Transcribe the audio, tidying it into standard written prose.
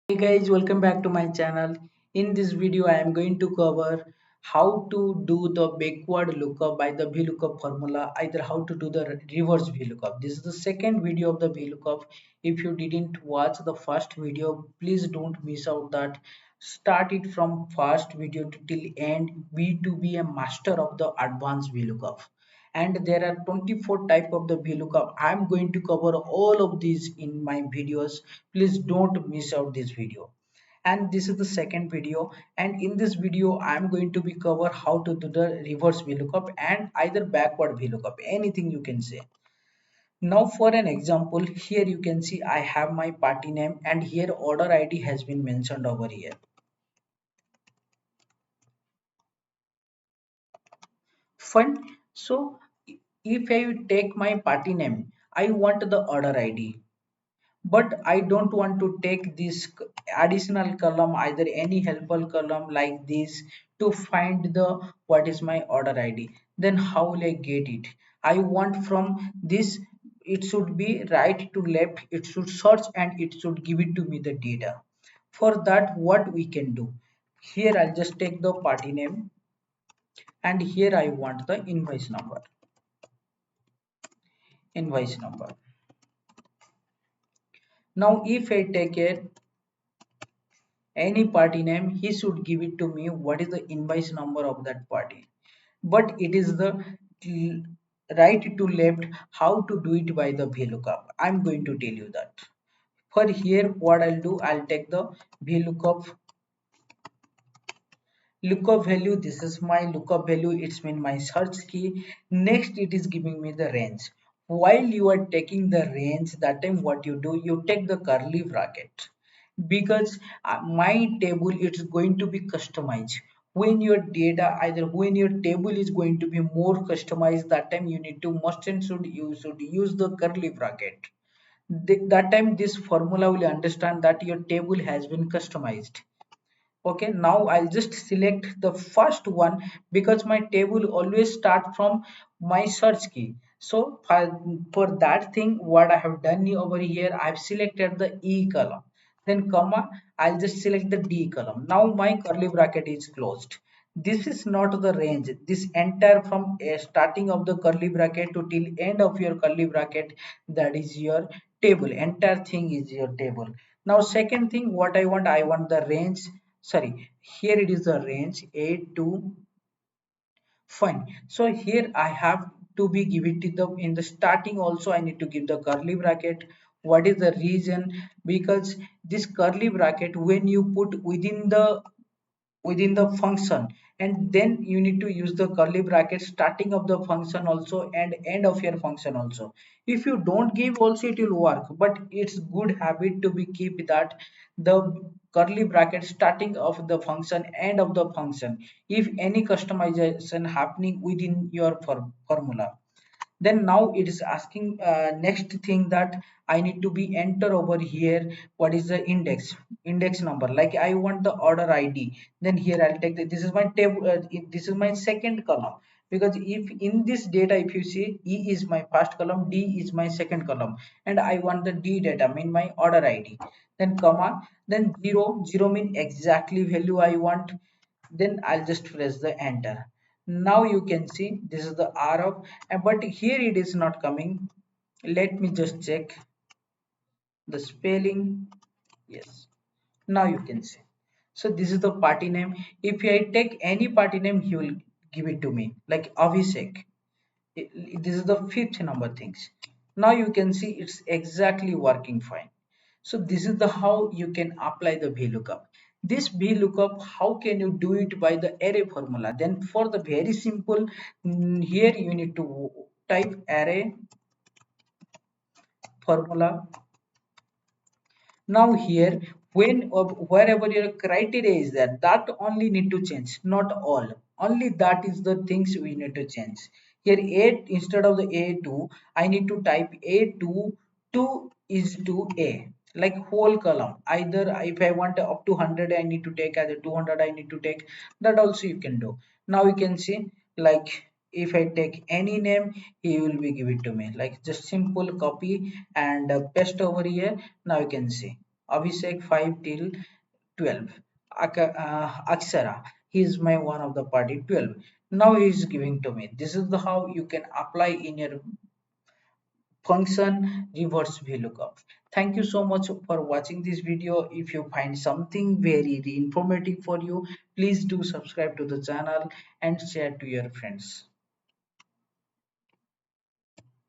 Hey guys, welcome back to my channel. In this video, I am going to cover how to do the backward lookup by the VLOOKUP formula, either how to do the reverse VLOOKUP. This is the second video of the VLOOKUP. If you didn't watch the first video, please don't miss out that. Start it from first video to till end. To be a master of the advanced VLOOKUP. And there are 24 type of the VLOOKUP. I'm going to cover all of these in my videos. Please don't miss out this video. And this is the second video, and in this video I'm going to be cover how to do the reverse VLOOKUP and either backward VLOOKUP, anything you can say. Now for an example, here you can see I have my party name and here order ID has been mentioned over here. Fine. So if I take my party name, I want the order ID, but I don't want to take this additional column, either any helpful column like this, to find the what is my order ID. Then how will I get it? I want from this, it should be right to left, it should search and it should give it to me the data. For that, what we can do, here I'll just take the party name and here I want the invoice number. Now if I take it any party name, he should give it to me what is the invoice number of that party, but it is the right to left how to do it by the VLOOKUP. I'm going to tell you that. For here what I'll do, I'll take the VLOOKUP lookup value. This is my lookup value, it's mean my search key. Next it is giving me the range. While you are taking the range, that time what you do, you take the curly bracket, because my table it's going to be customized. When your data, either when your table is going to be more customized, that time you need to must and should use the curly bracket. That time this formula will understand that your table has been customized. Okay, now I'll just select the first one, because my table always start from my search key. So for that thing, what I have done over here, I've selected the E column, then comma, I'll just select the D column. Now my curly bracket is closed. This is not the range, this entire from a starting of the curly bracket to till end of your curly bracket, that is your table, entire thing is your table. Now second thing what I want the range, sorry, here it is the range a to, fine. So here I have to be give it to the in the starting also, I need to give the curly bracket. What is the reason? Because this curly bracket, when you put within the function, and then you need to use the curly bracket starting of the function also and end of your function also. If you don't give also, it will work, but it's good habit to be keep that the curly bracket starting of the function, end of the function, if any customization happening within your formula. Then now it is asking next thing that I need to be enter over here what is the index number, like I want the order ID. Then here I'll take this is my table, this is my second column, because if in this data if you see E is my first column, D is my second column, and I want the D data mean my order ID. Then comma, then 0 mean exactly value I want. Then I'll just press the enter. Now you can see this is the R of, but here it is not coming. Let me just check the spelling. Yes, now you can see. So this is the party name. If I take any party name, he will give it to me, like Abhishek. This is the fifth number things. Now you can see it's exactly working fine. So this is the how you can apply the VLOOKUP. This VLOOKUP, how can you do it by the array formula? Then for the very simple, here you need to type array formula. Now here, when wherever your criteria is there, that only need to change, not all. Only that is the things we need to change. Here a, instead of the a2, I need to type a2 2 is to a, like whole column. Either if I want up to 100 I need to take, either 200 I need to take, that also you can do. Now you can see, like if I take any name, he will be give it to me, like just simple copy and paste over here. Now you can see. Abhishek 5 till 12. Aksara, he is my one of the party 12. Now he is giving to me. This is the how you can apply in your function reverse VLOOKUP. Thank you so much for watching this video. If you find something very informative for you, please do subscribe to the channel and share to your friends.